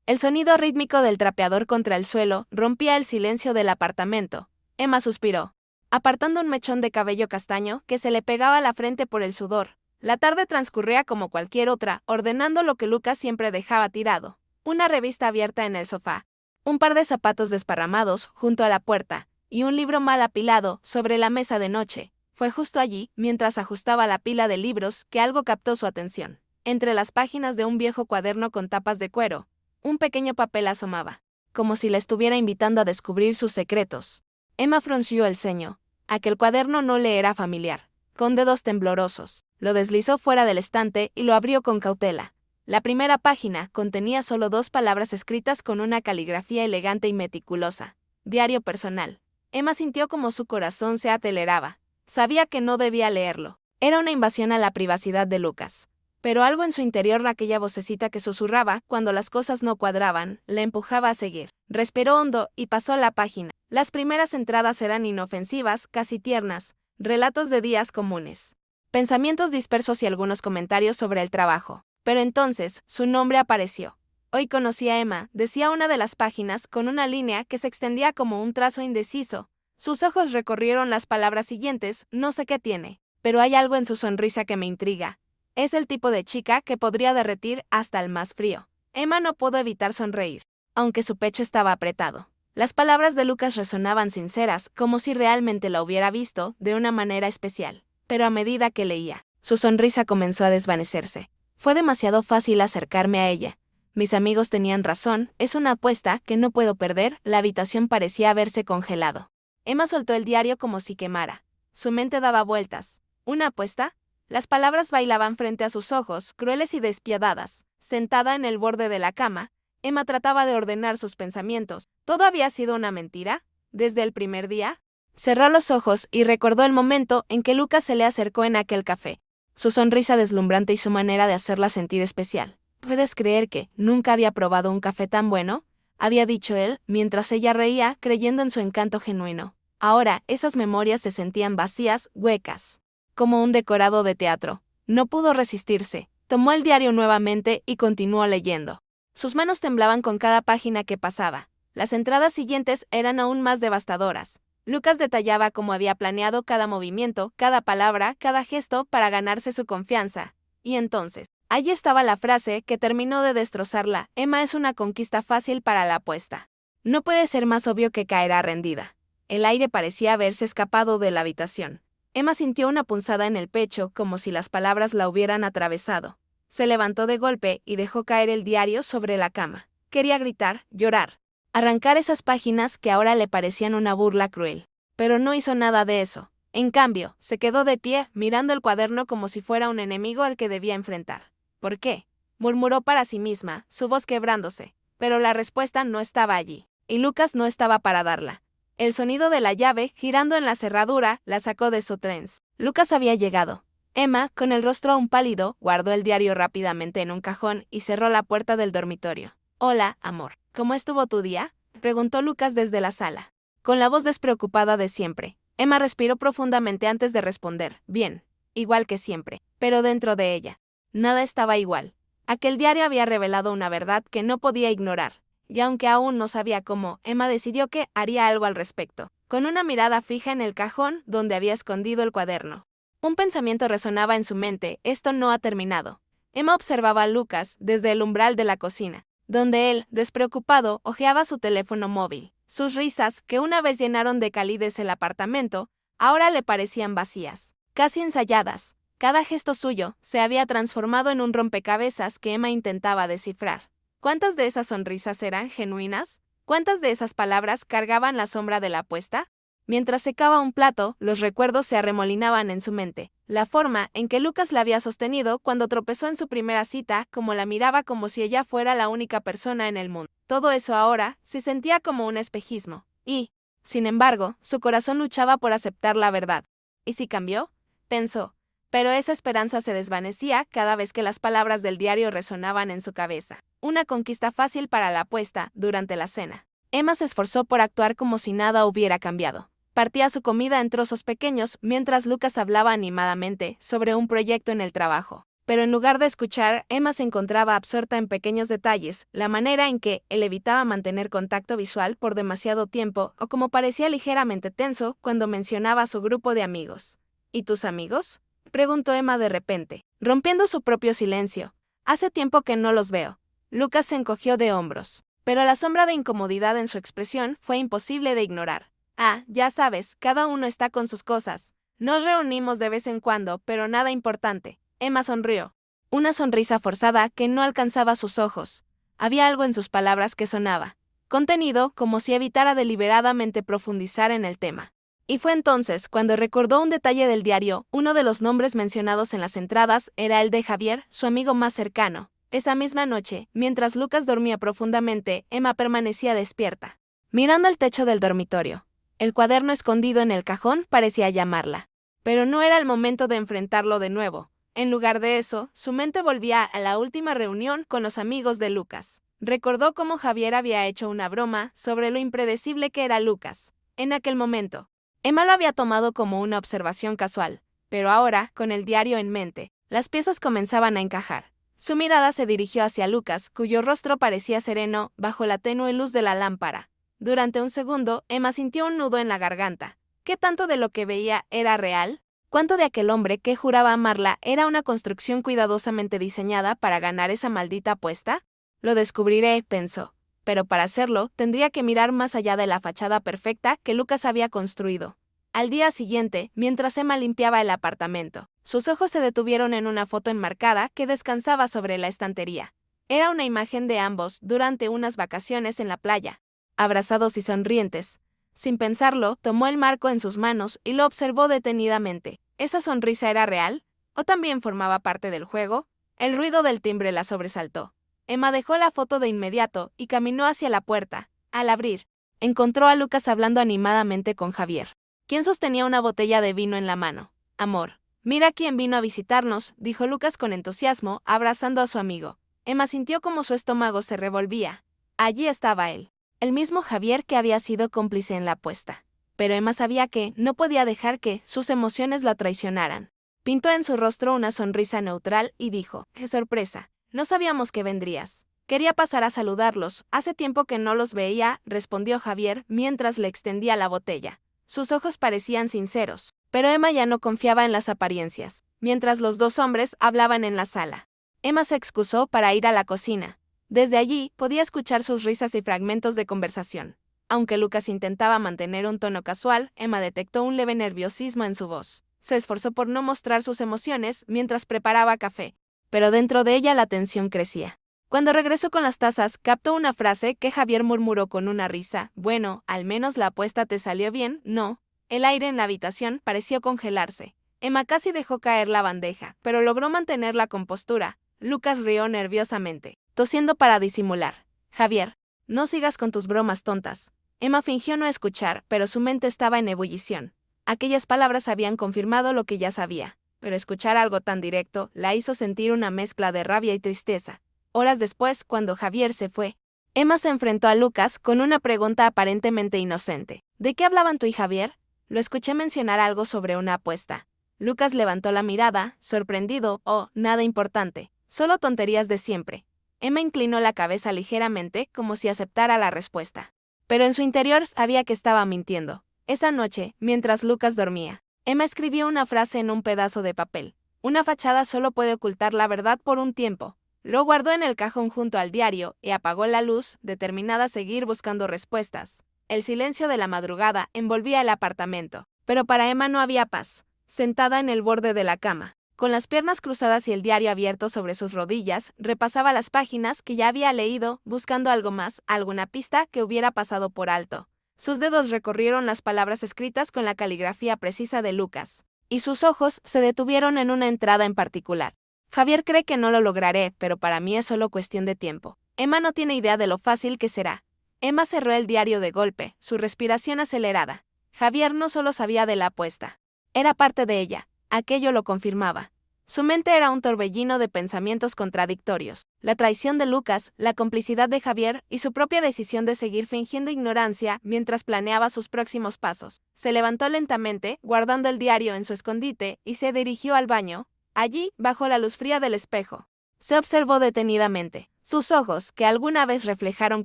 El sonido rítmico del trapeador contra el suelo rompía el silencio del apartamento. Emma suspiró, apartando un mechón de cabello castaño que se le pegaba a la frente por el sudor. La tarde transcurría como cualquier otra, ordenando lo que Lucas siempre dejaba tirado. Una revista abierta en el sofá, un par de zapatos desparramados junto a la puerta, y un libro mal apilado sobre la mesa de noche. Fue justo allí, mientras ajustaba la pila de libros, que algo captó su atención. Entre las páginas de un viejo cuaderno con tapas de cuero, un pequeño papel asomaba, como si la estuviera invitando a descubrir sus secretos. Emma frunció el ceño. Aquel cuaderno no le era familiar. Con dedos temblorosos, lo deslizó fuera del estante y lo abrió con cautela. La primera página contenía solo 2 palabras escritas con una caligrafía elegante y meticulosa. Diario personal. Emma sintió como su corazón se aceleraba. Sabía que no debía leerlo. Era una invasión a la privacidad de Lucas. Pero algo en su interior, aquella vocecita que susurraba cuando las cosas no cuadraban, le empujaba a seguir. Respiró hondo y pasó a la página. Las primeras entradas eran inofensivas, casi tiernas, relatos de días comunes, pensamientos dispersos y algunos comentarios sobre el trabajo. Pero entonces, su nombre apareció. Hoy conocí a Emma, decía una de las páginas, con una línea que se extendía como un trazo indeciso. Sus ojos recorrieron las palabras siguientes: no sé qué tiene, pero hay algo en su sonrisa que me intriga. Es el tipo de chica que podría derretir hasta el más frío. Emma no pudo evitar sonreír, aunque su pecho estaba apretado. Las palabras de Lucas resonaban sinceras, como si realmente la hubiera visto de una manera especial. Pero a medida que leía, su sonrisa comenzó a desvanecerse. Fue demasiado fácil acercarme a ella. Mis amigos tenían razón, es una apuesta que no puedo perder. La habitación parecía haberse congelado. Emma soltó el diario como si quemara. Su mente daba vueltas. ¿Una apuesta? Las palabras bailaban frente a sus ojos, crueles y despiadadas. Sentada en el borde de la cama, Emma trataba de ordenar sus pensamientos. ¿Todo había sido una mentira? ¿Desde el primer día? Cerró los ojos y recordó el momento en que Lucas se le acercó en aquel café. Su sonrisa deslumbrante y su manera de hacerla sentir especial. ¿Puedes creer que nunca había probado un café tan bueno?, había dicho él, mientras ella reía, creyendo en su encanto genuino. Ahora, esas memorias se sentían vacías, huecas, como un decorado de teatro. No pudo resistirse. Tomó el diario nuevamente y continuó leyendo. Sus manos temblaban con cada página que pasaba. Las entradas siguientes eran aún más devastadoras. Lucas detallaba cómo había planeado cada movimiento, cada palabra, cada gesto para ganarse su confianza. Y entonces, allí estaba la frase que terminó de destrozarla: Emma es una conquista fácil para la apuesta. No puede ser más obvio que caerá rendida. El aire parecía haberse escapado de la habitación. Emma sintió una punzada en el pecho, como si las palabras la hubieran atravesado. Se levantó de golpe y dejó caer el diario sobre la cama. Quería gritar, llorar, arrancar esas páginas que ahora le parecían una burla cruel. Pero no hizo nada de eso. En cambio, se quedó de pie, mirando el cuaderno como si fuera un enemigo al que debía enfrentar. ¿Por qué?, murmuró para sí misma, su voz quebrándose. Pero la respuesta no estaba allí, y Lucas no estaba para darla. El sonido de la llave, girando en la cerradura, la sacó de su trance. Lucas había llegado. Emma, con el rostro aún pálido, guardó el diario rápidamente en un cajón y cerró la puerta del dormitorio. «Hola, amor. ¿Cómo estuvo tu día?», preguntó Lucas desde la sala, con la voz despreocupada de siempre. Emma respiró profundamente antes de responder. Bien, igual que siempre. Pero dentro de ella, nada estaba igual. Aquel diario había revelado una verdad que no podía ignorar. Y aunque aún no sabía cómo, Emma decidió que haría algo al respecto. Con una mirada fija en el cajón donde había escondido el cuaderno, un pensamiento resonaba en su mente: esto no ha terminado. Emma observaba a Lucas desde el umbral de la cocina, donde él, despreocupado, hojeaba su teléfono móvil. Sus risas, que una vez llenaron de calidez el apartamento, ahora le parecían vacías, casi ensayadas. Cada gesto suyo se había transformado en un rompecabezas que Emma intentaba descifrar. ¿Cuántas de esas sonrisas eran genuinas? ¿Cuántas de esas palabras cargaban la sombra de la apuesta? Mientras secaba un plato, los recuerdos se arremolinaban en su mente. La forma en que Lucas la había sostenido cuando tropezó en su primera cita, como la miraba como si ella fuera la única persona en el mundo. Todo eso ahora se sentía como un espejismo. Y, sin embargo, su corazón luchaba por aceptar la verdad. ¿Y si cambió?, pensó. Pero esa esperanza se desvanecía cada vez que las palabras del diario resonaban en su cabeza. Una conquista fácil para la apuesta. Durante la cena, Emma se esforzó por actuar como si nada hubiera cambiado. Partía su comida en trozos pequeños mientras Lucas hablaba animadamente sobre un proyecto en el trabajo. Pero en lugar de escuchar, Emma se encontraba absorta en pequeños detalles, la manera en que él evitaba mantener contacto visual por demasiado tiempo o como parecía ligeramente tenso cuando mencionaba a su grupo de amigos. ¿Y tus amigos?, preguntó Emma de repente, rompiendo su propio silencio. Hace tiempo que no los veo. Lucas se encogió de hombros, pero la sombra de incomodidad en su expresión fue imposible de ignorar. Ah, ya sabes, cada uno está con sus cosas. Nos reunimos de vez en cuando, pero nada importante. Emma sonrió. Una sonrisa forzada que no alcanzaba sus ojos. Había algo en sus palabras que sonaba contenido, como si evitara deliberadamente profundizar en el tema. Y fue entonces cuando recordó un detalle del diario. Uno de los nombres mencionados en las entradas era el de Javier, su amigo más cercano. Esa misma noche, mientras Lucas dormía profundamente, Emma permanecía despierta, mirando el techo del dormitorio. El cuaderno escondido en el cajón parecía llamarla. Pero no era el momento de enfrentarlo de nuevo. En lugar de eso, su mente volvía a la última reunión con los amigos de Lucas. Recordó cómo Javier había hecho una broma sobre lo impredecible que era Lucas. En aquel momento, Emma lo había tomado como una observación casual, pero ahora, con el diario en mente, las piezas comenzaban a encajar. Su mirada se dirigió hacia Lucas, cuyo rostro parecía sereno bajo la tenue luz de la lámpara. Durante un segundo, Emma sintió un nudo en la garganta. ¿Qué tanto de lo que veía era real? ¿Cuánto de aquel hombre que juraba amarla era una construcción cuidadosamente diseñada para ganar esa maldita apuesta? Lo descubriré, pensó. Pero para hacerlo, tendría que mirar más allá de la fachada perfecta que Lucas había construido. Al día siguiente, mientras Emma limpiaba el apartamento, sus ojos se detuvieron en una foto enmarcada que descansaba sobre la estantería. Era una imagen de ambos durante unas vacaciones en la playa, abrazados y sonrientes. Sin pensarlo, tomó el marco en sus manos y lo observó detenidamente. ¿Esa sonrisa era real? ¿O también formaba parte del juego? El ruido del timbre la sobresaltó. Emma dejó la foto de inmediato y caminó hacia la puerta. Al abrir, encontró a Lucas hablando animadamente con Javier, quien sostenía una botella de vino en la mano. Amor, mira quién vino a visitarnos, dijo Lucas con entusiasmo, abrazando a su amigo. Emma sintió como su estómago se revolvía. Allí estaba él, el mismo Javier que había sido cómplice en la apuesta. Pero Emma sabía que no podía dejar que sus emociones la traicionaran. Pintó en su rostro una sonrisa neutral y dijo, ¡qué sorpresa! No sabíamos que vendrías. Quería pasar a saludarlos. Hace tiempo que no los veía, respondió Javier mientras le extendía la botella. Sus ojos parecían sinceros, pero Emma ya no confiaba en las apariencias. Mientras los dos hombres hablaban en la sala, Emma se excusó para ir a la cocina. Desde allí podía escuchar sus risas y fragmentos de conversación. Aunque Lucas intentaba mantener un tono casual, Emma detectó un leve nerviosismo en su voz. Se esforzó por no mostrar sus emociones mientras preparaba café, pero dentro de ella la tensión crecía. Cuando regresó con las tazas, captó una frase que Javier murmuró con una risa. Bueno, al menos la apuesta te salió bien, ¿no? El aire en la habitación pareció congelarse. Emma casi dejó caer la bandeja, pero logró mantener la compostura. Lucas rió nerviosamente, tosiendo para disimular. Javier, no sigas con tus bromas tontas. Emma fingió no escuchar, pero su mente estaba en ebullición. Aquellas palabras habían confirmado lo que ya sabía, pero escuchar algo tan directo la hizo sentir una mezcla de rabia y tristeza. Horas después, cuando Javier se fue, Emma se enfrentó a Lucas con una pregunta aparentemente inocente. ¿De qué hablaban tú y Javier? Lo escuché mencionar algo sobre una apuesta. Lucas levantó la mirada, sorprendido. Oh, nada importante. Solo tonterías de siempre. Emma inclinó la cabeza ligeramente, como si aceptara la respuesta. Pero en su interior sabía que estaba mintiendo. Esa noche, mientras Lucas dormía, Emma escribió una frase en un pedazo de papel. Una fachada solo puede ocultar la verdad por un tiempo. Lo guardó en el cajón junto al diario y apagó la luz, determinada a seguir buscando respuestas. El silencio de la madrugada envolvía el apartamento, pero para Emma no había paz. Sentada en el borde de la cama, con las piernas cruzadas y el diario abierto sobre sus rodillas, repasaba las páginas que ya había leído, buscando algo más, alguna pista que hubiera pasado por alto. Sus dedos recorrieron las palabras escritas con la caligrafía precisa de Lucas, y sus ojos se detuvieron en una entrada en particular. Javier cree que no lo lograré, pero para mí es solo cuestión de tiempo. Emma no tiene idea de lo fácil que será. Emma cerró el diario de golpe, su respiración acelerada. Javier no solo sabía de la apuesta, era parte de ella, aquello lo confirmaba. Su mente era un torbellino de pensamientos contradictorios. La traición de Lucas, la complicidad de Javier y su propia decisión de seguir fingiendo ignorancia mientras planeaba sus próximos pasos. Se levantó lentamente, guardando el diario en su escondite, y se dirigió al baño. Allí, bajo la luz fría del espejo, se observó detenidamente. Sus ojos, que alguna vez reflejaron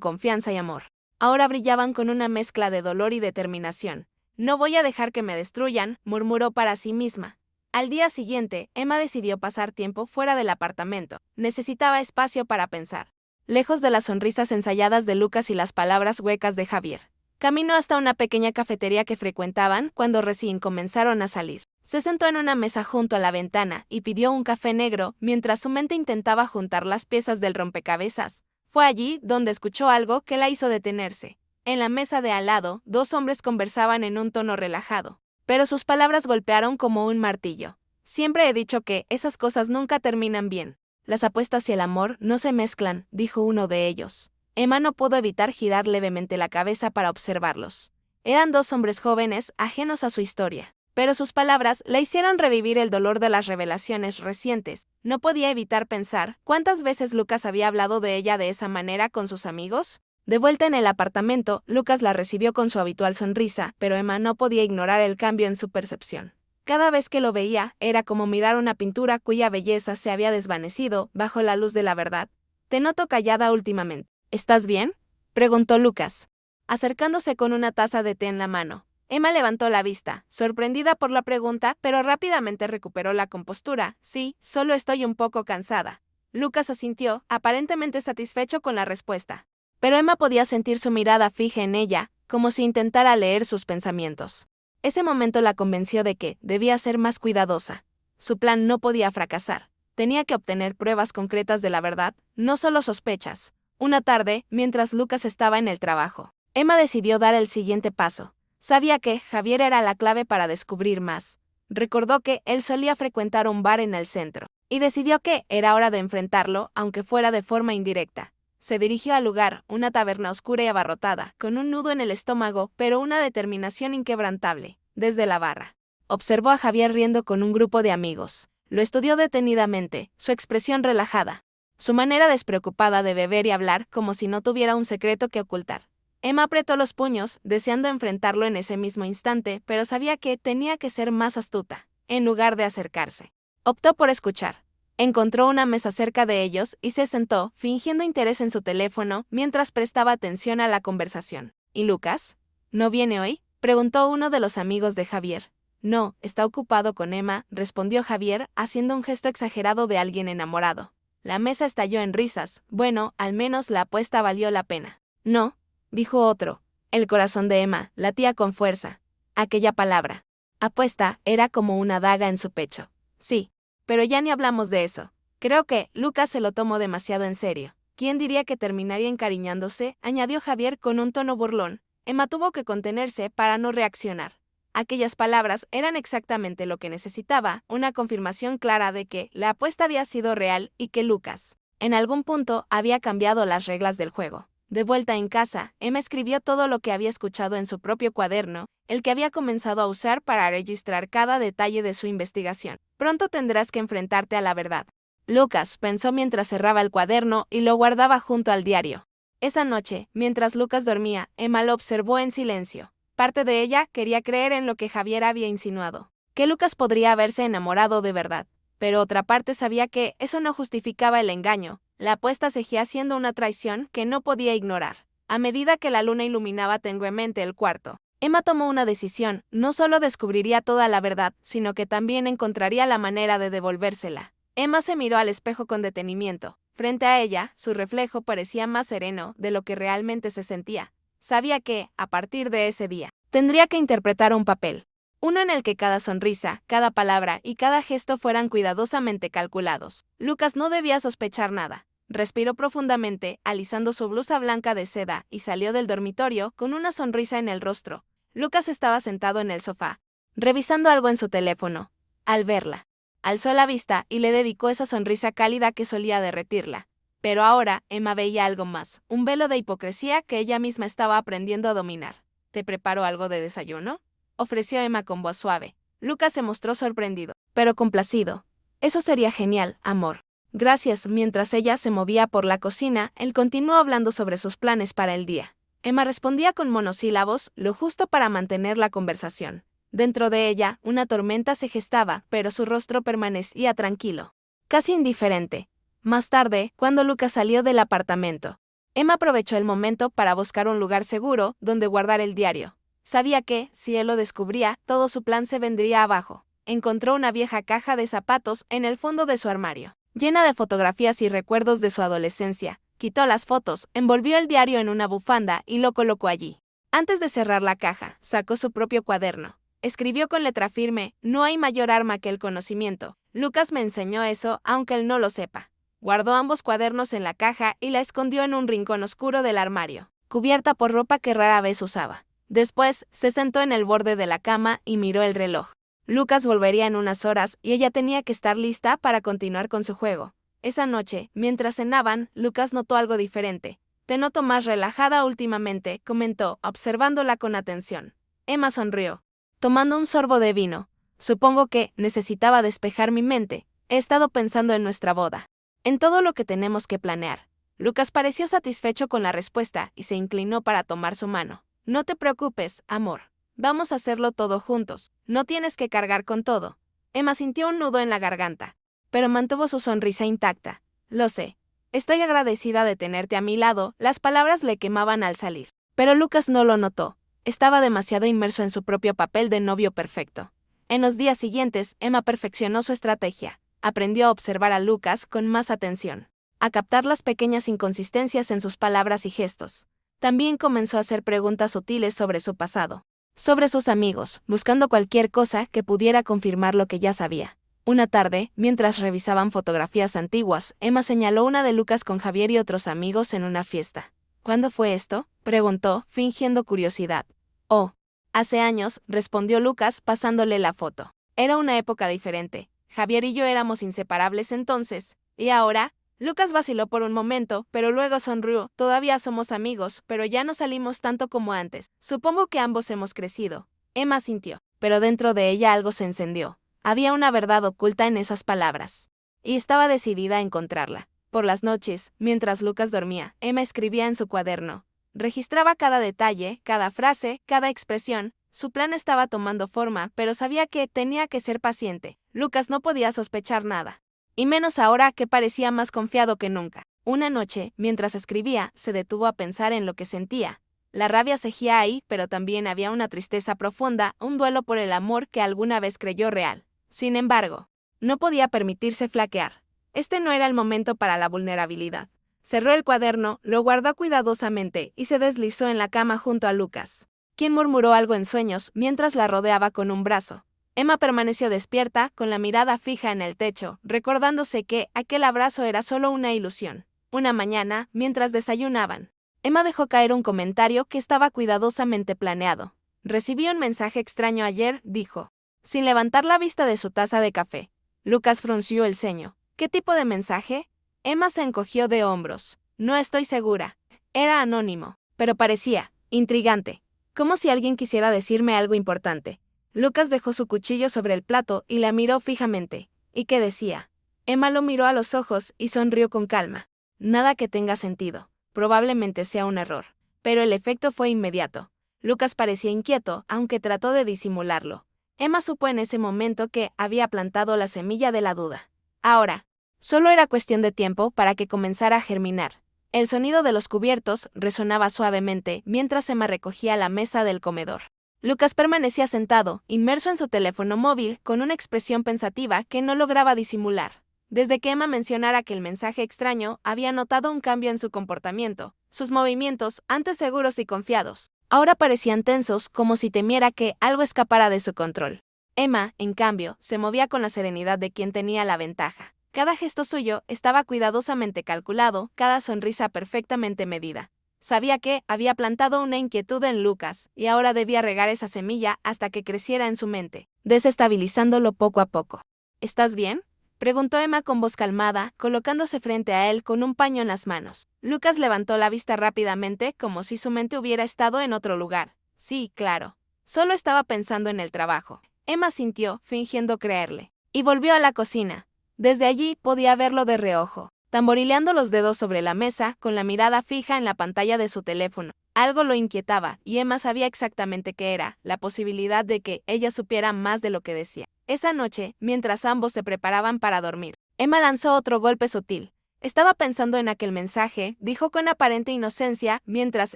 confianza y amor, ahora brillaban con una mezcla de dolor y determinación. No voy a dejar que me destruyan, murmuró para sí misma. Al día siguiente, Emma decidió pasar tiempo fuera del apartamento. Necesitaba espacio para pensar. Lejos de las sonrisas ensayadas de Lucas y las palabras huecas de Javier, caminó hasta una pequeña cafetería que frecuentaban cuando recién comenzaron a salir. Se sentó en una mesa junto a la ventana y pidió un café negro mientras su mente intentaba juntar las piezas del rompecabezas. Fue allí donde escuchó algo que la hizo detenerse. En la mesa de al lado, dos hombres conversaban en un tono relajado, pero sus palabras golpearon como un martillo. Siempre he dicho que esas cosas nunca terminan bien. Las apuestas y el amor no se mezclan, dijo uno de ellos. Emma no pudo evitar girar levemente la cabeza para observarlos. Eran dos hombres jóvenes, ajenos a su historia, pero sus palabras la hicieron revivir el dolor de las revelaciones recientes. No podía evitar pensar cuántas veces Lucas había hablado de ella de esa manera con sus amigos. De vuelta en el apartamento, Lucas la recibió con su habitual sonrisa, pero Emma no podía ignorar el cambio en su percepción. Cada vez que lo veía, era como mirar una pintura cuya belleza se había desvanecido bajo la luz de la verdad. Te noto callada últimamente. ¿Estás bien?, preguntó Lucas, acercándose con una taza de té en la mano. Emma levantó la vista, sorprendida por la pregunta, pero rápidamente recuperó la compostura. Sí, solo estoy un poco cansada. Lucas asintió, aparentemente satisfecho con la respuesta. Pero Emma podía sentir su mirada fija en ella, como si intentara leer sus pensamientos. Ese momento la convenció de que debía ser más cuidadosa. Su plan no podía fracasar. Tenía que obtener pruebas concretas de la verdad, no solo sospechas. Una tarde, mientras Lucas estaba en el trabajo, Emma decidió dar el siguiente paso. Sabía que Javier era la clave para descubrir más. Recordó que él solía frecuentar un bar en el centro, y decidió que era hora de enfrentarlo, aunque fuera de forma indirecta. Se dirigió al lugar, una taberna oscura y abarrotada, con un nudo en el estómago, pero una determinación inquebrantable. Desde la barra, observó a Javier riendo con un grupo de amigos. Lo estudió detenidamente, su expresión relajada, su manera despreocupada de beber y hablar como si no tuviera un secreto que ocultar. Emma apretó los puños, deseando enfrentarlo en ese mismo instante, pero sabía que tenía que ser más astuta. En lugar de acercarse, optó por escuchar. Encontró una mesa cerca de ellos y se sentó, fingiendo interés en su teléfono, mientras prestaba atención a la conversación. ¿Y Lucas? ¿No viene hoy?, preguntó uno de los amigos de Javier. No, está ocupado con Emma, respondió Javier, haciendo un gesto exagerado de alguien enamorado. La mesa estalló en risas. Bueno, al menos la apuesta valió la pena. No, dijo otro. El corazón de Emma latía con fuerza. Aquella palabra, apuesta, era como una daga en su pecho. Sí, pero ya ni hablamos de eso. Creo que Lucas se lo tomó demasiado en serio. ¿Quién diría que terminaría encariñándose?, añadió Javier con un tono burlón. Emma tuvo que contenerse para no reaccionar. Aquellas palabras eran exactamente lo que necesitaba, una confirmación clara de que la apuesta había sido real y que Lucas, en algún punto, había cambiado las reglas del juego. De vuelta en casa, Emma escribió todo lo que había escuchado en su propio cuaderno, el que había comenzado a usar para registrar cada detalle de su investigación. Pronto tendrás que enfrentarte a la verdad. Lucas pensó mientras cerraba el cuaderno y lo guardaba junto al diario. Esa noche, mientras Lucas dormía, Emma lo observó en silencio. Parte de ella quería creer en lo que Javier había insinuado, que Lucas podría haberse enamorado de verdad, pero otra parte sabía que eso no justificaba el engaño. La apuesta seguía siendo una traición que no podía ignorar. A medida que la luna iluminaba tenuemente el cuarto, Emma tomó una decisión. No solo descubriría toda la verdad, sino que también encontraría la manera de devolvérsela. Emma se miró al espejo con detenimiento. Frente a ella, su reflejo parecía más sereno de lo que realmente se sentía. Sabía que, a partir de ese día, tendría que interpretar un papel. Uno en el que cada sonrisa, cada palabra y cada gesto fueran cuidadosamente calculados. Lucas no debía sospechar nada. Respiró profundamente, alisando su blusa blanca de seda, y salió del dormitorio con una sonrisa en el rostro. Lucas estaba sentado en el sofá, revisando algo en su teléfono. Al verla, alzó la vista y le dedicó esa sonrisa cálida que solía derretirla. Pero ahora, Emma veía algo más, un velo de hipocresía que ella misma estaba aprendiendo a dominar. ¿Te preparo algo de desayuno?, ofreció Emma con voz suave. Lucas se mostró sorprendido, pero complacido. Eso sería genial, amor. Gracias. Mientras ella se movía por la cocina, él continuó hablando sobre sus planes para el día. Emma respondía con monosílabos, lo justo para mantener la conversación. Dentro de ella, una tormenta se gestaba, pero su rostro permanecía tranquilo, casi indiferente. Más tarde, cuando Lucas salió del apartamento, Emma aprovechó el momento para buscar un lugar seguro donde guardar el diario. Sabía que, si él lo descubría, todo su plan se vendría abajo. Encontró una vieja caja de zapatos en el fondo de su armario, llena de fotografías y recuerdos de su adolescencia. Quitó las fotos, envolvió el diario en una bufanda y lo colocó allí. Antes de cerrar la caja, sacó su propio cuaderno. Escribió con letra firme: no hay mayor arma que el conocimiento. Lucas me enseñó eso, aunque él no lo sepa. Guardó ambos cuadernos en la caja y la escondió en un rincón oscuro del armario, cubierta por ropa que rara vez usaba. Después, se sentó en el borde de la cama y miró el reloj. Lucas volvería en unas horas y ella tenía que estar lista para continuar con su juego. Esa noche, mientras cenaban, Lucas notó algo diferente. Te noto más relajada últimamente, comentó, observándola con atención. Emma sonrió, tomando un sorbo de vino. Supongo que necesitaba despejar mi mente. He estado pensando en nuestra boda, en todo lo que tenemos que planear. Lucas pareció satisfecho con la respuesta y se inclinó para tomar su mano. No te preocupes, amor. Vamos a hacerlo todo juntos. No tienes que cargar con todo. Emma sintió un nudo en la garganta, pero mantuvo su sonrisa intacta. Lo sé. Estoy agradecida de tenerte a mi lado. Las palabras le quemaban al salir. Pero Lucas no lo notó. Estaba demasiado inmerso en su propio papel de novio perfecto. En los días siguientes, Emma perfeccionó su estrategia. Aprendió a observar a Lucas con más atención, a captar las pequeñas inconsistencias en sus palabras y gestos. También comenzó a hacer preguntas sutiles sobre su pasado, sobre sus amigos, buscando cualquier cosa que pudiera confirmar lo que ya sabía. Una tarde, mientras revisaban fotografías antiguas, Emma señaló una de Lucas con Javier y otros amigos en una fiesta. ¿Cuándo fue esto?, preguntó, fingiendo curiosidad. Oh, hace años, respondió Lucas, pasándole la foto. Era una época diferente. Javier y yo éramos inseparables entonces. ¿Y ahora? Lucas vaciló por un momento, pero luego sonrió. Todavía somos amigos, pero ya no salimos tanto como antes. Supongo que ambos hemos crecido. Emma sintió, pero dentro de ella algo se encendió. Había una verdad oculta en esas palabras, y estaba decidida a encontrarla. Por las noches, mientras Lucas dormía, Emma escribía en su cuaderno. Registraba cada detalle, cada frase, cada expresión. Su plan estaba tomando forma, pero sabía que tenía que ser paciente. Lucas no podía sospechar nada, y menos ahora que parecía más confiado que nunca. Una noche, mientras escribía, se detuvo a pensar en lo que sentía. La rabia seguía ahí, pero también había una tristeza profunda, un duelo por el amor que alguna vez creyó real. Sin embargo, no podía permitirse flaquear. Este no era el momento para la vulnerabilidad. Cerró el cuaderno, lo guardó cuidadosamente y se deslizó en la cama junto a Lucas, quien murmuró algo en sueños mientras la rodeaba con un brazo. Emma permaneció despierta, con la mirada fija en el techo, recordándose que aquel abrazo era solo una ilusión. Una mañana, mientras desayunaban, Emma dejó caer un comentario que estaba cuidadosamente planeado. Recibí un mensaje extraño ayer, dijo, sin levantar la vista de su taza de café. Lucas frunció el ceño. ¿Qué tipo de mensaje? Emma se encogió de hombros. No estoy segura. Era anónimo, pero parecía intrigante, como si alguien quisiera decirme algo importante. Lucas dejó su cuchillo sobre el plato y la miró fijamente. ¿Y qué decía? Emma lo miró a los ojos y sonrió con calma. Nada que tenga sentido. Probablemente sea un error. Pero el efecto fue inmediato. Lucas parecía inquieto, aunque trató de disimularlo. Emma supo en ese momento que había plantado la semilla de la duda. Ahora, solo era cuestión de tiempo para que comenzara a germinar. El sonido de los cubiertos resonaba suavemente mientras Emma recogía la mesa del comedor. Lucas permanecía sentado, inmerso en su teléfono móvil, con una expresión pensativa que no lograba disimular. Desde que Emma mencionara aquel mensaje extraño, había notado un cambio en su comportamiento. Sus movimientos, antes seguros y confiados, ahora parecían tensos, como si temiera que algo escapara de su control. Emma, en cambio, se movía con la serenidad de quien tenía la ventaja. Cada gesto suyo estaba cuidadosamente calculado, cada sonrisa perfectamente medida. Sabía que había plantado una inquietud en Lucas, y ahora debía regar esa semilla hasta que creciera en su mente, desestabilizándolo poco a poco. ¿Estás bien?, preguntó Emma con voz calmada, colocándose frente a él con un paño en las manos. Lucas levantó la vista rápidamente, como si su mente hubiera estado en otro lugar. Sí, claro. Solo estaba pensando en el trabajo. Emma sintió, fingiendo creerle, y volvió a la cocina. Desde allí podía verlo de reojo. tamborileando los dedos sobre la mesa, con la mirada fija en la pantalla de su teléfono. Algo lo inquietaba, y Emma sabía exactamente qué era, la posibilidad de que ella supiera más de lo que decía. Esa noche, mientras ambos se preparaban para dormir, Emma lanzó otro golpe sutil. Estaba pensando en aquel mensaje, dijo con aparente inocencia, mientras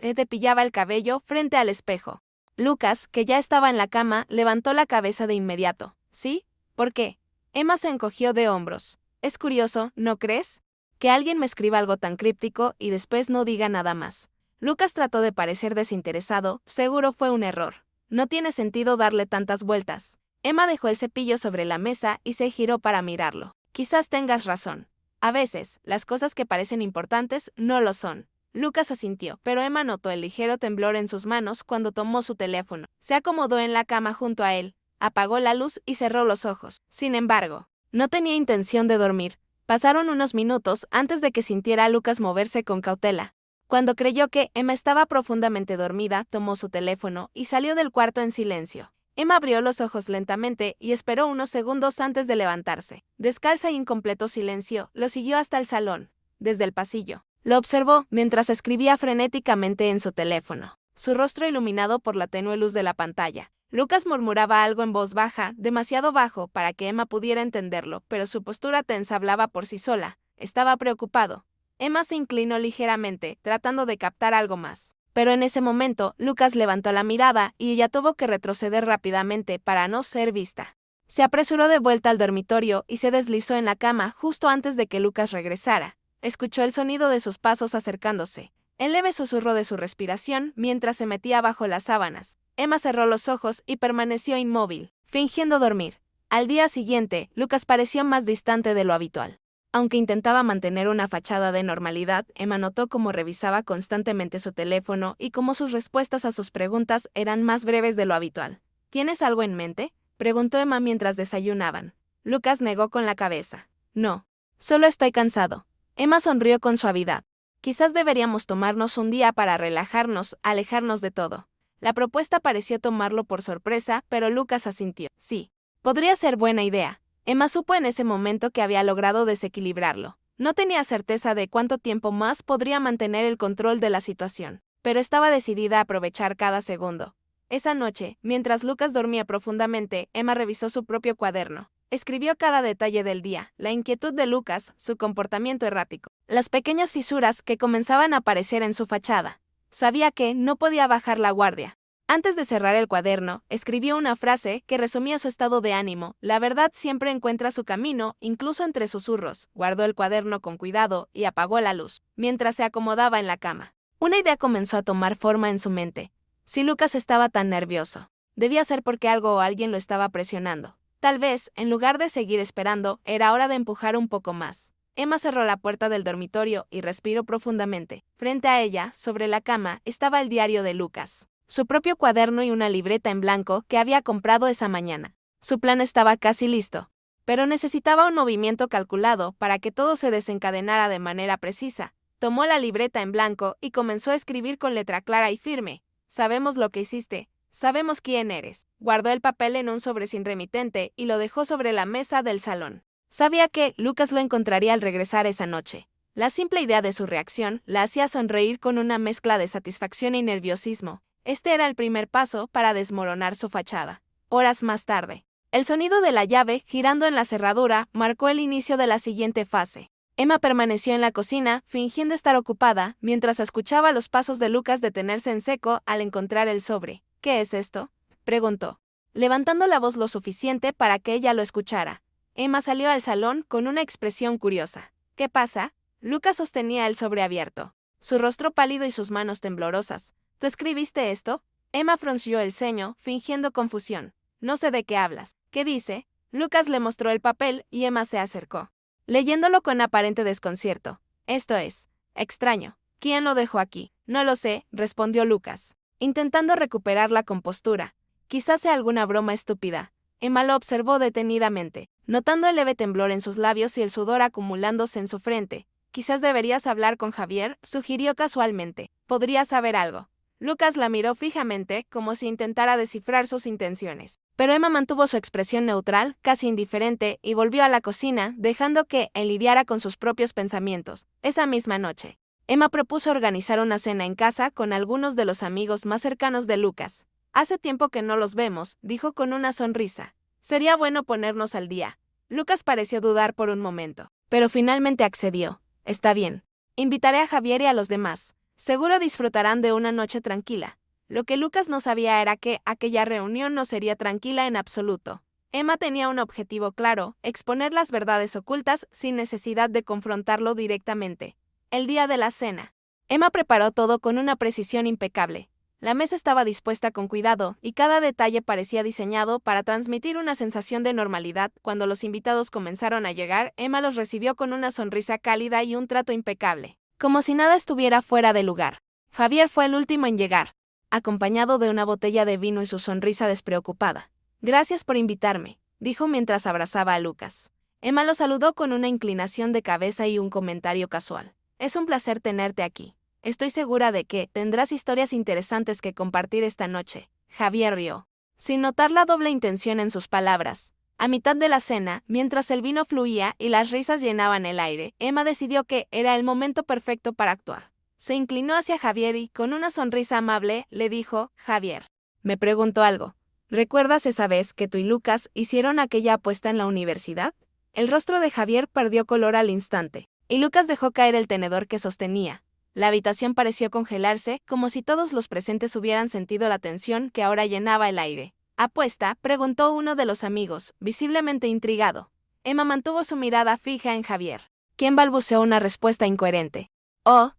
Ed pillaba el cabello frente al espejo. Lucas, que ya estaba en la cama, levantó la cabeza de inmediato. ¿Sí? ¿Por qué? Emma se encogió de hombros. Es curioso, ¿no crees? Que alguien me escriba algo tan críptico y después no diga nada más. Lucas trató de parecer desinteresado, seguro fue un error. No tiene sentido darle tantas vueltas. Emma dejó el cepillo sobre la mesa y se giró para mirarlo. Quizás tengas razón. A veces, las cosas que parecen importantes no lo son. Lucas asintió, pero Emma notó el ligero temblor en sus manos cuando tomó su teléfono. Se acomodó en la cama junto a él, apagó la luz y cerró los ojos. Sin embargo, no tenía intención de dormir. Pasaron unos minutos antes de que sintiera a Lucas moverse con cautela. Cuando creyó que Emma estaba profundamente dormida, tomó su teléfono y salió del cuarto en silencio. Emma abrió los ojos lentamente y esperó unos segundos antes de levantarse. Descalza y en completo silencio, lo siguió hasta el salón. Desde el pasillo, lo observó mientras escribía frenéticamente en su teléfono, su rostro iluminado por la tenue luz de la pantalla. Lucas murmuraba algo en voz baja, demasiado bajo para que Emma pudiera entenderlo, pero su postura tensa hablaba por sí sola. Estaba preocupado. Emma se inclinó ligeramente, tratando de captar algo más. Pero en ese momento, Lucas levantó la mirada y ella tuvo que retroceder rápidamente para no ser vista. Se apresuró de vuelta al dormitorio y se deslizó en la cama justo antes de que Lucas regresara. Escuchó el sonido de sus pasos acercándose, el leve susurro de su respiración mientras se metía bajo las sábanas. Emma cerró los ojos y permaneció inmóvil, fingiendo dormir. Al día siguiente, Lucas pareció más distante de lo habitual. Aunque intentaba mantener una fachada de normalidad, Emma notó cómo revisaba constantemente su teléfono y cómo sus respuestas a sus preguntas eran más breves de lo habitual. ¿Tienes algo en mente?, preguntó Emma mientras desayunaban. Lucas negó con la cabeza. No. Solo estoy cansado. Emma sonrió con suavidad. Quizás deberíamos tomarnos un día para relajarnos, alejarnos de todo. La propuesta pareció tomarlo por sorpresa, pero Lucas asintió. Sí. Podría ser buena idea. Emma supo en ese momento que había logrado desequilibrarlo. No tenía certeza de cuánto tiempo más podría mantener el control de la situación, pero estaba decidida a aprovechar cada segundo. Esa noche, mientras Lucas dormía profundamente, Emma revisó su propio cuaderno. Escribió cada detalle del día, la inquietud de Lucas, su comportamiento errático, las pequeñas fisuras que comenzaban a aparecer en su fachada. Sabía que no podía bajar la guardia. Antes de cerrar el cuaderno, escribió una frase que resumía su estado de ánimo. La verdad siempre encuentra su camino, incluso entre susurros. Guardó el cuaderno con cuidado y apagó la luz, mientras se acomodaba en la cama. Una idea comenzó a tomar forma en su mente. Si Lucas estaba tan nervioso, debía ser porque algo o alguien lo estaba presionando. Tal vez, en lugar de seguir esperando, era hora de empujar un poco más. Emma cerró la puerta del dormitorio y respiró profundamente. Frente a ella, sobre la cama, estaba el diario de Lucas, su propio cuaderno y una libreta en blanco que había comprado esa mañana. Su plan estaba casi listo, pero necesitaba un movimiento calculado para que todo se desencadenara de manera precisa. Tomó la libreta en blanco y comenzó a escribir con letra clara y firme. Sabemos lo que hiciste, sabemos quién eres. Guardó el papel en un sobre sin remitente y lo dejó sobre la mesa del salón. Sabía que Lucas lo encontraría al regresar esa noche. La simple idea de su reacción la hacía sonreír con una mezcla de satisfacción y nerviosismo. Este era el primer paso para desmoronar su fachada. Horas más tarde, el sonido de la llave girando en la cerradura marcó el inicio de la siguiente fase. Emma permaneció en la cocina, fingiendo estar ocupada, mientras escuchaba los pasos de Lucas detenerse en seco al encontrar el sobre. ¿Qué es esto?, preguntó, levantando la voz lo suficiente para que ella lo escuchara. Emma salió al salón con una expresión curiosa. ¿Qué pasa? Lucas sostenía el sobre abierto, su rostro pálido y sus manos temblorosas. ¿Tú escribiste esto? Emma frunció el ceño, fingiendo confusión. No sé de qué hablas. ¿Qué dice? Lucas le mostró el papel y Emma se acercó, leyéndolo con aparente desconcierto. Esto es extraño. ¿Quién lo dejó aquí? No lo sé, respondió Lucas, intentando recuperar la compostura. Quizás sea alguna broma estúpida. Emma lo observó detenidamente, notando el leve temblor en sus labios y el sudor acumulándose en su frente. Quizás deberías hablar con Javier, sugirió casualmente. Podría saber algo. Lucas la miró fijamente, como si intentara descifrar sus intenciones. Pero Emma mantuvo su expresión neutral, casi indiferente, y volvió a la cocina, dejando que él lidiara con sus propios pensamientos. Esa misma noche, Emma propuso organizar una cena en casa con algunos de los amigos más cercanos de Lucas. Hace tiempo que no los vemos, dijo con una sonrisa. Sería bueno ponernos al día. Lucas pareció dudar por un momento, pero finalmente accedió. Está bien. Invitaré a Javier y a los demás. Seguro disfrutarán de una noche tranquila. Lo que Lucas no sabía era que aquella reunión no sería tranquila en absoluto. Emma tenía un objetivo claro: exponer las verdades ocultas sin necesidad de confrontarlo directamente. El día de la cena, Emma preparó todo con una precisión impecable. La mesa estaba dispuesta con cuidado, y cada detalle parecía diseñado para transmitir una sensación de normalidad. Cuando los invitados comenzaron a llegar, Emma los recibió con una sonrisa cálida y un trato impecable, como si nada estuviera fuera de lugar. Javier fue el último en llegar, acompañado de una botella de vino y su sonrisa despreocupada. Gracias por invitarme, dijo mientras abrazaba a Lucas. Emma lo saludó con una inclinación de cabeza y un comentario casual. Es un placer tenerte aquí. Estoy segura de que tendrás historias interesantes que compartir esta noche. Javier rió, sin notar la doble intención en sus palabras. A mitad de la cena, mientras el vino fluía y las risas llenaban el aire, Emma decidió que era el momento perfecto para actuar. Se inclinó hacia Javier y, con una sonrisa amable, le dijo: Javier, me preguntó algo. ¿Recuerdas esa vez que tú y Lucas hicieron aquella apuesta en la universidad? El rostro de Javier perdió color al instante, y Lucas dejó caer el tenedor que sostenía. La habitación pareció congelarse, como si todos los presentes hubieran sentido la tensión que ahora llenaba el aire. ¿Apuesta?, preguntó uno de los amigos, visiblemente intrigado. Emma mantuvo su mirada fija en Javier, quien balbuceó una respuesta incoherente. Oh,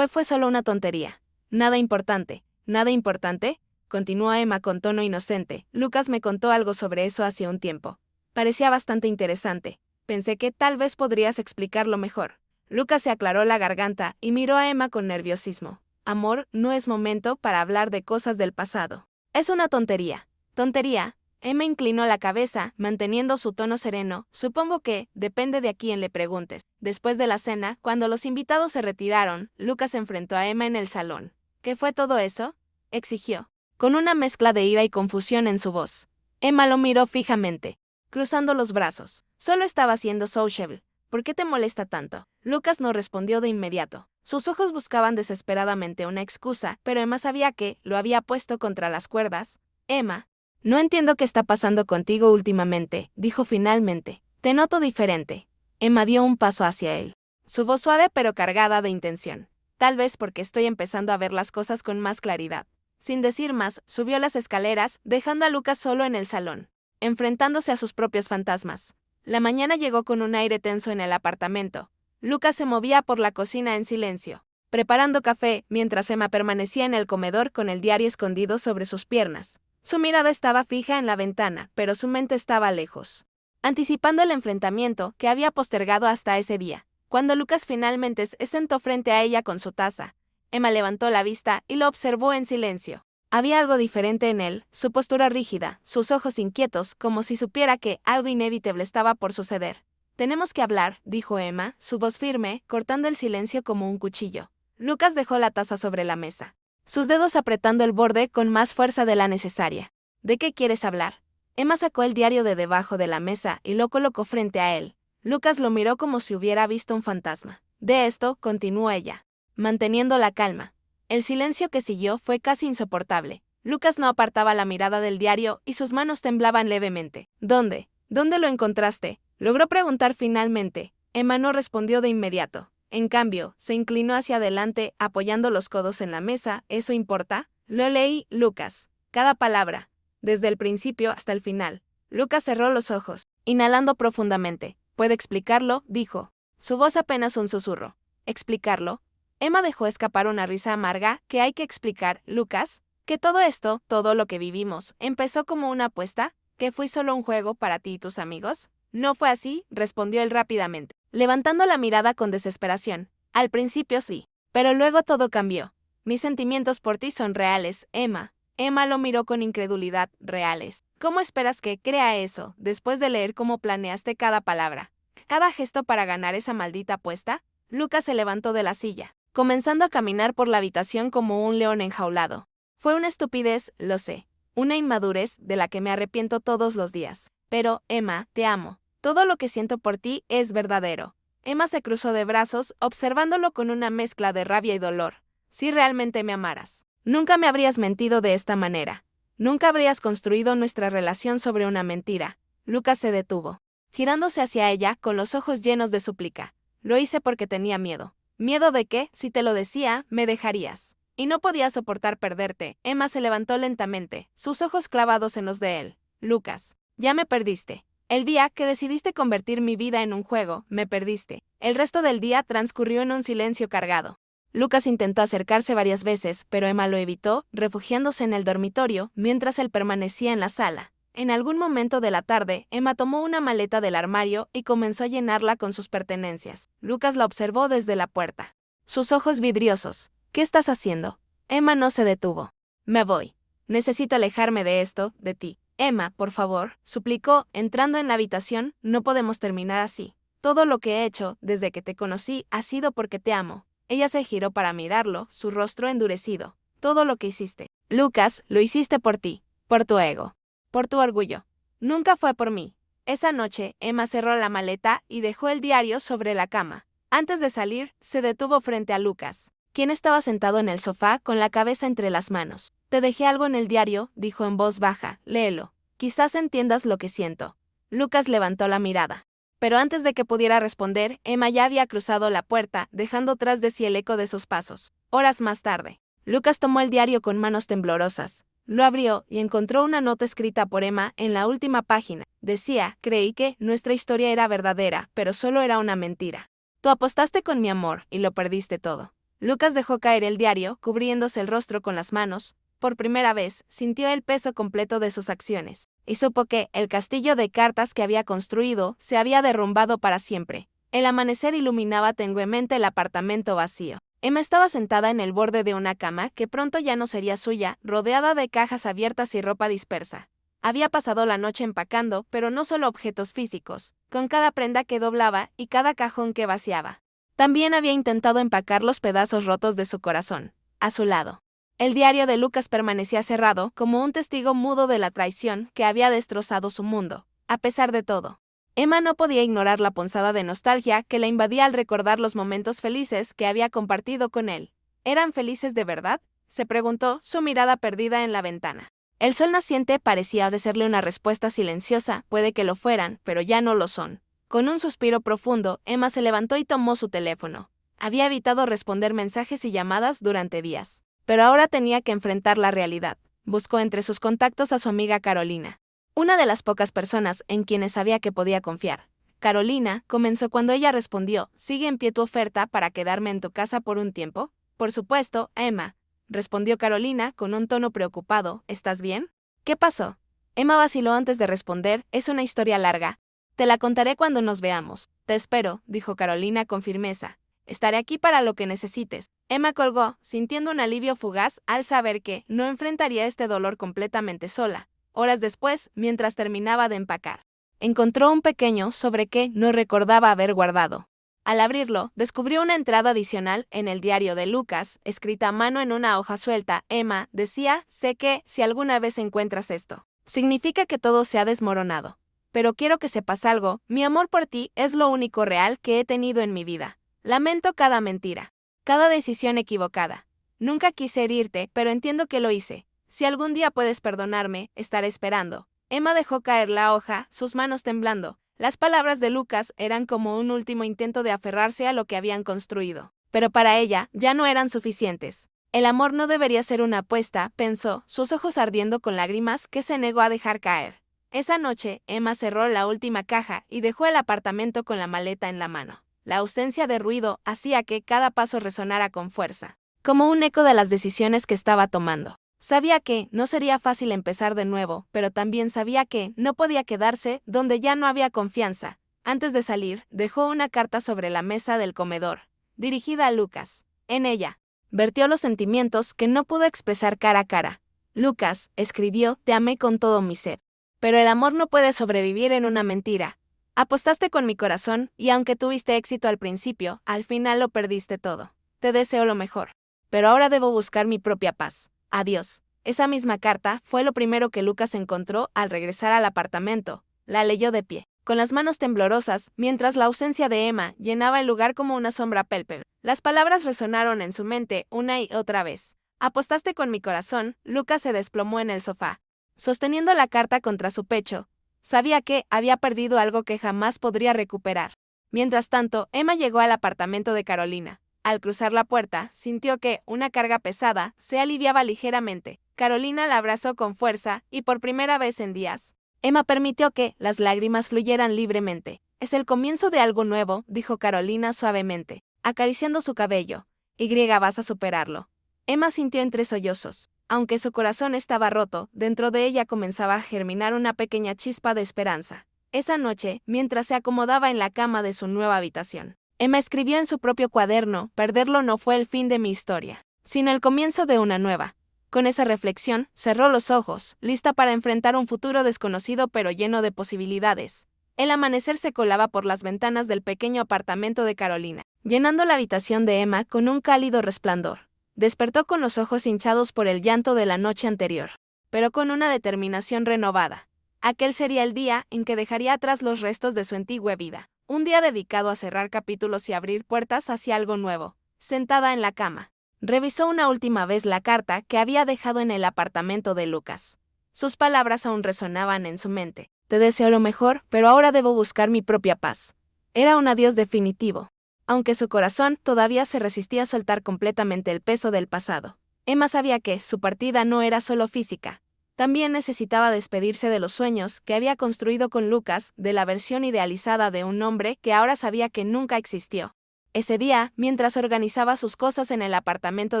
fue solo una tontería. Nada importante. ¿Nada importante?, continuó Emma con tono inocente. Lucas me contó algo sobre eso hace un tiempo. Parecía bastante interesante. Pensé que tal vez podrías explicarlo mejor. Lucas se aclaró la garganta y miró a Emma con nerviosismo. Amor, no es momento para hablar de cosas del pasado. Es una tontería. ¿Tontería? Emma inclinó la cabeza, manteniendo su tono sereno. Supongo que depende de a quién le preguntes. Después de la cena, cuando los invitados se retiraron, Lucas enfrentó a Emma en el salón. ¿Qué fue todo eso?, exigió, con una mezcla de ira y confusión en su voz. Emma lo miró fijamente, cruzando los brazos. Solo estaba siendo sociable. ¿Por qué te molesta tanto? Lucas no respondió de inmediato. Sus ojos buscaban desesperadamente una excusa, pero Emma sabía que lo había puesto contra las cuerdas. Emma, no entiendo qué está pasando contigo últimamente, dijo finalmente. Te noto diferente. Emma dio un paso hacia él, su voz suave pero cargada de intención. Tal vez porque estoy empezando a ver las cosas con más claridad. Sin decir más, subió las escaleras, dejando a Lucas solo en el salón, enfrentándose a sus propios fantasmas. La mañana llegó con un aire tenso en el apartamento. Lucas se movía por la cocina en silencio, preparando café, mientras Emma permanecía en el comedor con el diario escondido sobre sus piernas. Su mirada estaba fija en la ventana, pero su mente estaba lejos, anticipando el enfrentamiento que había postergado hasta ese día. Cuando Lucas finalmente se sentó frente a ella con su taza, Emma levantó la vista y lo observó en silencio. Había algo diferente en él, su postura rígida, sus ojos inquietos, como si supiera que algo inevitable estaba por suceder. Tenemos que hablar, dijo Emma, su voz firme, cortando el silencio como un cuchillo. Lucas dejó la taza sobre la mesa, sus dedos apretando el borde con más fuerza de la necesaria. ¿De qué quieres hablar? Emma sacó el diario de debajo de la mesa y lo colocó frente a él. Lucas lo miró como si hubiera visto un fantasma. De esto, continuó ella, manteniendo la calma. El silencio que siguió fue casi insoportable. Lucas no apartaba la mirada del diario y sus manos temblaban levemente. ¿Dónde lo encontraste?, logró preguntar finalmente. Emma no respondió de inmediato. En cambio, se inclinó hacia adelante, apoyando los codos en la mesa. ¿Eso importa? Lo leí, Lucas. Cada palabra, desde el principio hasta el final. Lucas cerró los ojos, inhalando profundamente. ¿Puedo explicarlo?, dijo. Su voz apenas un susurro. ¿Explicarlo? Emma dejó escapar una risa amarga. ¿Qué hay que explicar, Lucas? Que todo esto, todo lo que vivimos, empezó como una apuesta, que fue solo un juego para ti y tus amigos. No fue así, respondió él rápidamente, levantando la mirada con desesperación. Al principio sí, pero luego todo cambió. Mis sentimientos por ti son reales, Emma. Emma lo miró con incredulidad. ¿Reales? ¿Cómo esperas que crea eso, después de leer cómo planeaste cada palabra, cada gesto para ganar esa maldita apuesta? Lucas se levantó de la silla, comenzando a caminar por la habitación como un león enjaulado. Fue una estupidez, lo sé. una inmadurez de la que me arrepiento todos los días. Pero, Emma, te amo. Todo lo que siento por ti es verdadero. Emma se cruzó de brazos, observándolo con una mezcla de rabia y dolor. Si realmente me amaras, nunca me habrías mentido de esta manera. Nunca habrías construido nuestra relación sobre una mentira. Lucas se detuvo, girándose hacia ella con los ojos llenos de súplica. Lo hice porque tenía miedo. Miedo de que, si te lo decía, me dejarías. Y no podía soportar perderte. Emma se levantó lentamente, sus ojos clavados en los de él. Lucas, ya me perdiste. El día que decidiste convertir mi vida en un juego, me perdiste. El resto del día transcurrió en un silencio cargado. Lucas intentó acercarse varias veces, pero Emma lo evitó, refugiándose en el dormitorio, mientras él permanecía en la sala. En algún momento de la tarde, Emma tomó una maleta del armario y comenzó a llenarla con sus pertenencias. Lucas la observó desde la puerta. Sus ojos vidriosos. ¿Qué estás haciendo? Emma no se detuvo. Me voy. Necesito alejarme de esto, de ti. Emma, por favor, suplicó, entrando en la habitación, no podemos terminar así. Todo lo que he hecho, desde que te conocí, ha sido porque te amo. Ella se giró para mirarlo, su rostro endurecido. Todo lo que hiciste, Lucas, lo hiciste por ti, por tu ego, por tu orgullo. Nunca fue por mí. Esa noche, Emma cerró la maleta y dejó el diario sobre la cama. Antes de salir, se detuvo frente a Lucas, quien estaba sentado en el sofá con la cabeza entre las manos. Te dejé algo en el diario, dijo en voz baja, léelo. Quizás entiendas lo que siento. Lucas levantó la mirada. Pero antes de que pudiera responder, Emma ya había cruzado la puerta, dejando tras de sí el eco de sus pasos. Horas más tarde, Lucas tomó el diario con manos temblorosas. Lo abrió y encontró una nota escrita por Emma en la última página. Decía, creí que nuestra historia era verdadera, pero solo era una mentira. Tú apostaste con mi amor y lo perdiste todo. Lucas dejó caer el diario, cubriéndose el rostro con las manos. Por primera vez, sintió el peso completo de sus acciones, y supo que el castillo de cartas que había construido se había derrumbado para siempre. El amanecer iluminaba tenuemente el apartamento vacío. Emma estaba sentada en el borde de una cama que pronto ya no sería suya, rodeada de cajas abiertas y ropa dispersa. Había pasado la noche empacando, pero no solo objetos físicos, con cada prenda que doblaba y cada cajón que vaciaba. También había intentado empacar los pedazos rotos de su corazón. A su lado, el diario de Lucas permanecía cerrado como un testigo mudo de la traición que había destrozado su mundo. A pesar de todo, Emma no podía ignorar la punzada de nostalgia que la invadía al recordar los momentos felices que había compartido con él. ¿Eran felices de verdad?, se preguntó, su mirada perdida en la ventana. El sol naciente parecía ofrecerle una respuesta silenciosa, puede que lo fueran, pero ya no lo son. Con un suspiro profundo, Emma se levantó y tomó su teléfono. Había evitado responder mensajes y llamadas durante días, pero ahora tenía que enfrentar la realidad. Buscó entre sus contactos a su amiga Carolina, una de las pocas personas en quienes sabía que podía confiar. Carolina comenzó cuando ella respondió, ¿sigue en pie tu oferta para quedarme en tu casa por un tiempo? Por supuesto, Emma, respondió Carolina con un tono preocupado. ¿Estás bien? ¿Qué pasó? Emma vaciló antes de responder, es una historia larga. Te la contaré cuando nos veamos. Te espero, dijo Carolina con firmeza. Estaré aquí para lo que necesites. Emma colgó, sintiendo un alivio fugaz al saber que no enfrentaría este dolor completamente sola. Horas después, mientras terminaba de empacar, encontró un pequeño sobre que no recordaba haber guardado. Al abrirlo, descubrió una entrada adicional en el diario de Lucas, escrita a mano en una hoja suelta. Emma decía, sé que, si alguna vez encuentras esto, significa que todo se ha desmoronado. Pero quiero que sepas algo, mi amor por ti es lo único real que he tenido en mi vida. Lamento cada mentira, cada decisión equivocada. Nunca quise herirte, pero entiendo que lo hice. Si algún día puedes perdonarme, estaré esperando. Emma dejó caer la hoja, sus manos temblando. Las palabras de Lucas eran como un último intento de aferrarse a lo que habían construido. Pero para ella, ya no eran suficientes. El amor no debería ser una apuesta, pensó, sus ojos ardiendo con lágrimas que se negó a dejar caer. Esa noche, Emma cerró la última caja y dejó el apartamento con la maleta en la mano. La ausencia de ruido hacía que cada paso resonara con fuerza, como un eco de las decisiones que estaba tomando. Sabía que no sería fácil empezar de nuevo, pero también sabía que no podía quedarse donde ya no había confianza. Antes de salir, dejó una carta sobre la mesa del comedor, dirigida a Lucas. En ella, vertió los sentimientos que no pudo expresar cara a cara. Lucas, escribió, te amé con todo mi ser. Pero el amor no puede sobrevivir en una mentira. Apostaste con mi corazón, y aunque tuviste éxito al principio, al final lo perdiste todo. Te deseo lo mejor. Pero ahora debo buscar mi propia paz. Adiós. Esa misma carta fue lo primero que Lucas encontró al regresar al apartamento. La leyó de pie, con las manos temblorosas, mientras la ausencia de Emma llenaba el lugar como una sombra pálpebra. Las palabras resonaron en su mente una y otra vez. Apostaste con mi corazón. Lucas se desplomó en el sofá, sosteniendo la carta contra su pecho. Sabía que había perdido algo que jamás podría recuperar. Mientras tanto, Emma llegó al apartamento de Carolina. Al cruzar la puerta, sintió que una carga pesada se aliviaba ligeramente. Carolina la abrazó con fuerza y por primera vez en días, Emma permitió que las lágrimas fluyeran libremente. Es el comienzo de algo nuevo, dijo Carolina suavemente, acariciando su cabello. Vas a superarlo. Emma sintió entre sollozos. Aunque su corazón estaba roto, dentro de ella comenzaba a germinar una pequeña chispa de esperanza. Esa noche, mientras se acomodaba en la cama de su nueva habitación, Emma escribió en su propio cuaderno: perderlo no fue el fin de mi historia, sino el comienzo de una nueva. Con esa reflexión, cerró los ojos, lista para enfrentar un futuro desconocido pero lleno de posibilidades. El amanecer se colaba por las ventanas del pequeño apartamento de Carolina, llenando la habitación de Emma con un cálido resplandor. Despertó con los ojos hinchados por el llanto de la noche anterior, pero con una determinación renovada. Aquel sería el día en que dejaría atrás los restos de su antigua vida. Un día dedicado a cerrar capítulos y abrir puertas hacia algo nuevo. Sentada en la cama, revisó una última vez la carta que había dejado en el apartamento de Lucas. Sus palabras aún resonaban en su mente. Te deseo lo mejor, pero ahora debo buscar mi propia paz. Era un adiós definitivo. Aunque su corazón todavía se resistía a soltar completamente el peso del pasado, Emma sabía que su partida no era solo física. También necesitaba despedirse de los sueños que había construido con Lucas, de la versión idealizada de un hombre que ahora sabía que nunca existió. Ese día, mientras organizaba sus cosas en el apartamento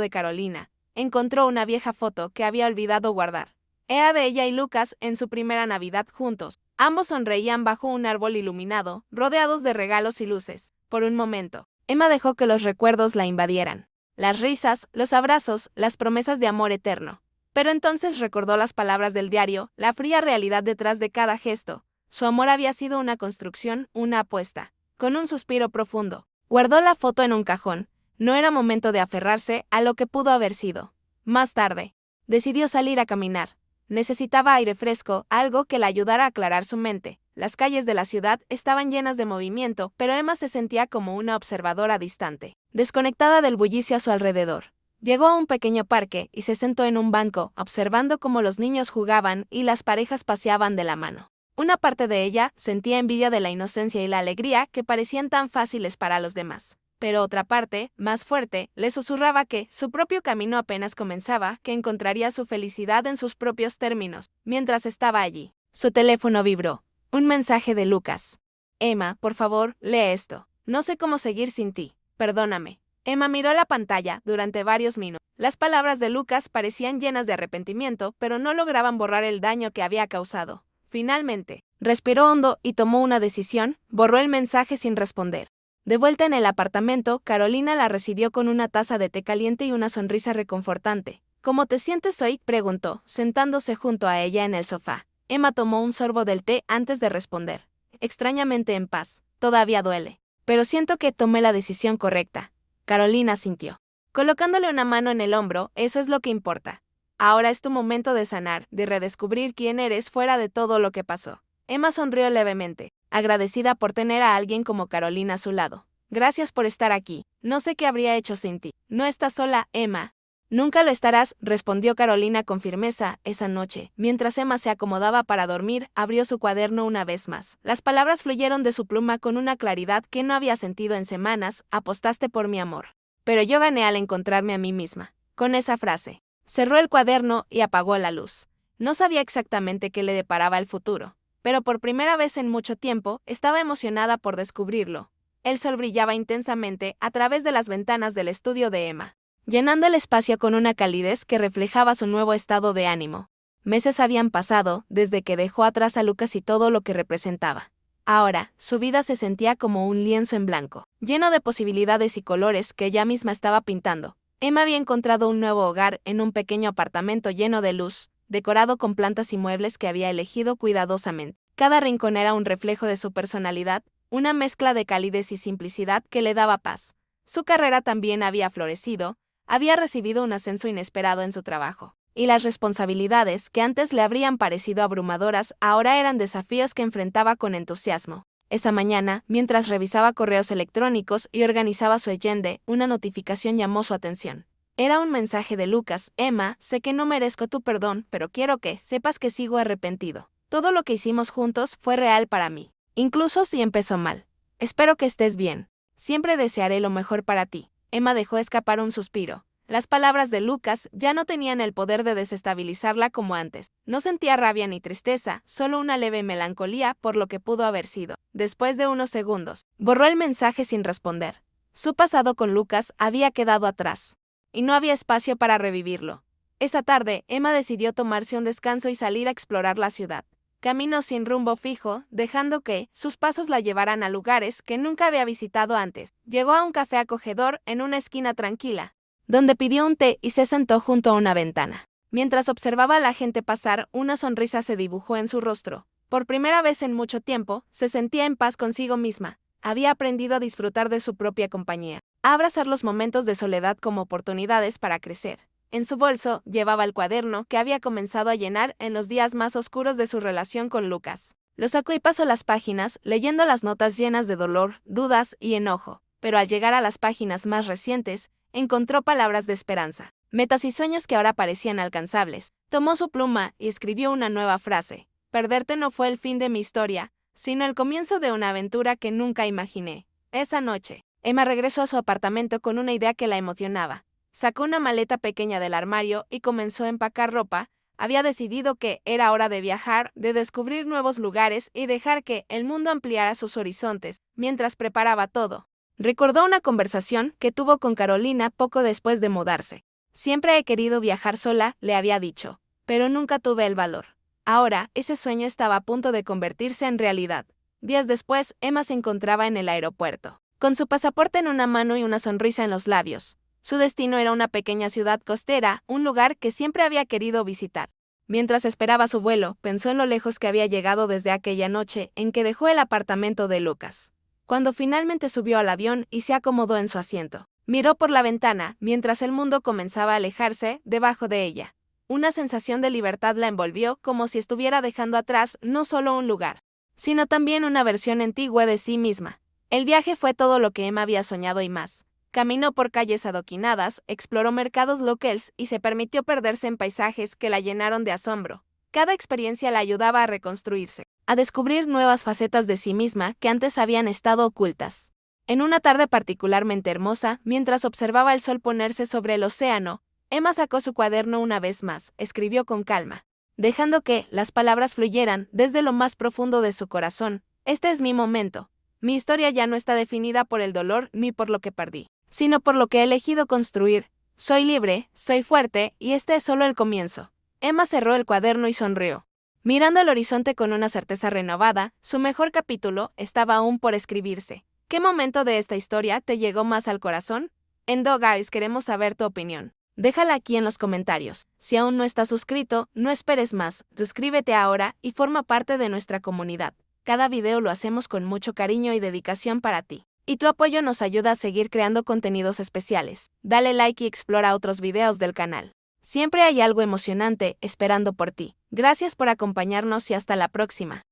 de Carolina, encontró una vieja foto que había olvidado guardar. Era de ella y Lucas en su primera Navidad juntos. Ambos sonreían bajo un árbol iluminado, rodeados de regalos y luces. Por un momento, Emma dejó que los recuerdos la invadieran. Las risas, los abrazos, las promesas de amor eterno. Pero entonces recordó las palabras del diario, la fría realidad detrás de cada gesto. Su amor había sido una construcción, una apuesta. Con un suspiro profundo, guardó la foto en un cajón. No era momento de aferrarse a lo que pudo haber sido. Más tarde, decidió salir a caminar. Necesitaba aire fresco, algo que la ayudara a aclarar su mente. Las calles de la ciudad estaban llenas de movimiento, pero Emma se sentía como una observadora distante, desconectada del bullicio a su alrededor. Llegó a un pequeño parque y se sentó en un banco, observando cómo los niños jugaban y las parejas paseaban de la mano. Una parte de ella sentía envidia de la inocencia y la alegría que parecían tan fáciles para los demás. Pero otra parte, más fuerte, le susurraba que su propio camino apenas comenzaba, que encontraría su felicidad en sus propios términos. Mientras estaba allí, su teléfono vibró. Un mensaje de Lucas. Emma, por favor, lee esto. No sé cómo seguir sin ti. Perdóname. Emma miró la pantalla durante varios minutos. Las palabras de Lucas parecían llenas de arrepentimiento, pero no lograban borrar el daño que había causado. Finalmente, respiró hondo y tomó una decisión. Borró el mensaje sin responder. De vuelta en el apartamento, Carolina la recibió con una taza de té caliente y una sonrisa reconfortante. ¿Cómo te sientes hoy?, preguntó, sentándose junto a ella en el sofá. Emma tomó un sorbo del té antes de responder. Extrañamente en paz. Todavía duele. Pero siento que tomé la decisión correcta. Carolina sintió, colocándole una mano en el hombro. Eso es lo que importa. Ahora es tu momento de sanar, de redescubrir quién eres fuera de todo lo que pasó. Emma sonrió levemente, agradecida por tener a alguien como Carolina a su lado. Gracias por estar aquí. No sé qué habría hecho sin ti. No estás sola, Emma. Nunca lo estarás, respondió Carolina con firmeza. Esa noche, mientras Emma se acomodaba para dormir, abrió su cuaderno una vez más. Las palabras fluyeron de su pluma con una claridad que no había sentido en semanas. Apostaste por mi amor. Pero yo gané al encontrarme a mí misma. Con esa frase, cerró el cuaderno y apagó la luz. No sabía exactamente qué le deparaba el futuro, pero por primera vez en mucho tiempo, estaba emocionada por descubrirlo. El sol brillaba intensamente a través de las ventanas del estudio de Emma, llenando el espacio con una calidez que reflejaba su nuevo estado de ánimo. Meses habían pasado desde que dejó atrás a Lucas y todo lo que representaba. Ahora, su vida se sentía como un lienzo en blanco, lleno de posibilidades y colores que ella misma estaba pintando. Emma había encontrado un nuevo hogar en un pequeño apartamento lleno de luz, decorado con plantas y muebles que había elegido cuidadosamente. Cada rincón era un reflejo de su personalidad, una mezcla de calidez y simplicidad que le daba paz. Su carrera también había florecido, había recibido un ascenso inesperado en su trabajo, y las responsabilidades que antes le habrían parecido abrumadoras ahora eran desafíos que enfrentaba con entusiasmo. Esa mañana, mientras revisaba correos electrónicos y organizaba su agenda, una notificación llamó su atención. Era un mensaje de Lucas: Emma, sé que no merezco tu perdón, pero quiero que sepas que sigo arrepentido. Todo lo que hicimos juntos fue real para mí, incluso si empezó mal. Espero que estés bien. Siempre desearé lo mejor para ti. Emma dejó escapar un suspiro. Las palabras de Lucas ya no tenían el poder de desestabilizarla como antes. No sentía rabia ni tristeza, solo una leve melancolía por lo que pudo haber sido. Después de unos segundos, borró el mensaje sin responder. Su pasado con Lucas había quedado atrás, y no había espacio para revivirlo. Esa tarde, Emma decidió tomarse un descanso y salir a explorar la ciudad. Caminó sin rumbo fijo, dejando que sus pasos la llevaran a lugares que nunca había visitado antes. Llegó a un café acogedor en una esquina tranquila, donde pidió un té y se sentó junto a una ventana. Mientras observaba a la gente pasar, una sonrisa se dibujó en su rostro. Por primera vez en mucho tiempo, se sentía en paz consigo misma. Había aprendido a disfrutar de su propia compañía, a abrazar los momentos de soledad como oportunidades para crecer. En su bolso llevaba el cuaderno que había comenzado a llenar en los días más oscuros de su relación con Lucas. Lo sacó y pasó las páginas, leyendo las notas llenas de dolor, dudas y enojo. Pero al llegar a las páginas más recientes, encontró palabras de esperanza, metas y sueños que ahora parecían alcanzables. Tomó su pluma y escribió una nueva frase: perderte no fue el fin de mi historia, sino el comienzo de una aventura que nunca imaginé. Esa noche, Emma regresó a su apartamento con una idea que la emocionaba. Sacó una maleta pequeña del armario y comenzó a empacar ropa. Había decidido que era hora de viajar, de descubrir nuevos lugares y dejar que el mundo ampliara sus horizontes. Mientras preparaba todo, recordó una conversación que tuvo con Carolina poco después de mudarse. Siempre he querido viajar sola, le había dicho, pero nunca tuve el valor. Ahora, ese sueño estaba a punto de convertirse en realidad. Días después, Emma se encontraba en el aeropuerto, con su pasaporte en una mano y una sonrisa en los labios. Su destino era una pequeña ciudad costera, un lugar que siempre había querido visitar. Mientras esperaba su vuelo, pensó en lo lejos que había llegado desde aquella noche en que dejó el apartamento de Lucas. Cuando finalmente subió al avión y se acomodó en su asiento, miró por la ventana mientras el mundo comenzaba a alejarse debajo de ella. Una sensación de libertad la envolvió, como si estuviera dejando atrás no solo un lugar, sino también una versión antigua de sí misma. El viaje fue todo lo que Emma había soñado y más. Caminó por calles adoquinadas, exploró mercados locales y se permitió perderse en paisajes que la llenaron de asombro. Cada experiencia la ayudaba a reconstruirse, a descubrir nuevas facetas de sí misma que antes habían estado ocultas. En una tarde particularmente hermosa, mientras observaba el sol ponerse sobre el océano, Emma sacó su cuaderno una vez más, escribió con calma, dejando que las palabras fluyeran desde lo más profundo de su corazón. Este es mi momento. Mi historia ya no está definida por el dolor ni por lo que perdí, sino por lo que he elegido construir. Soy libre, soy fuerte, y este es solo el comienzo. Emma cerró el cuaderno y sonrió, mirando al horizonte con una certeza renovada. Su mejor capítulo estaba aún por escribirse. ¿Qué momento de esta historia te llegó más al corazón? En Dog Eyes queremos saber tu opinión. Déjala aquí en los comentarios. Si aún no estás suscrito, no esperes más. Suscríbete ahora y forma parte de nuestra comunidad. Cada video lo hacemos con mucho cariño y dedicación para ti, y tu apoyo nos ayuda a seguir creando contenidos especiales. Dale like y explora otros videos del canal. Siempre hay algo emocionante esperando por ti. Gracias por acompañarnos y hasta la próxima.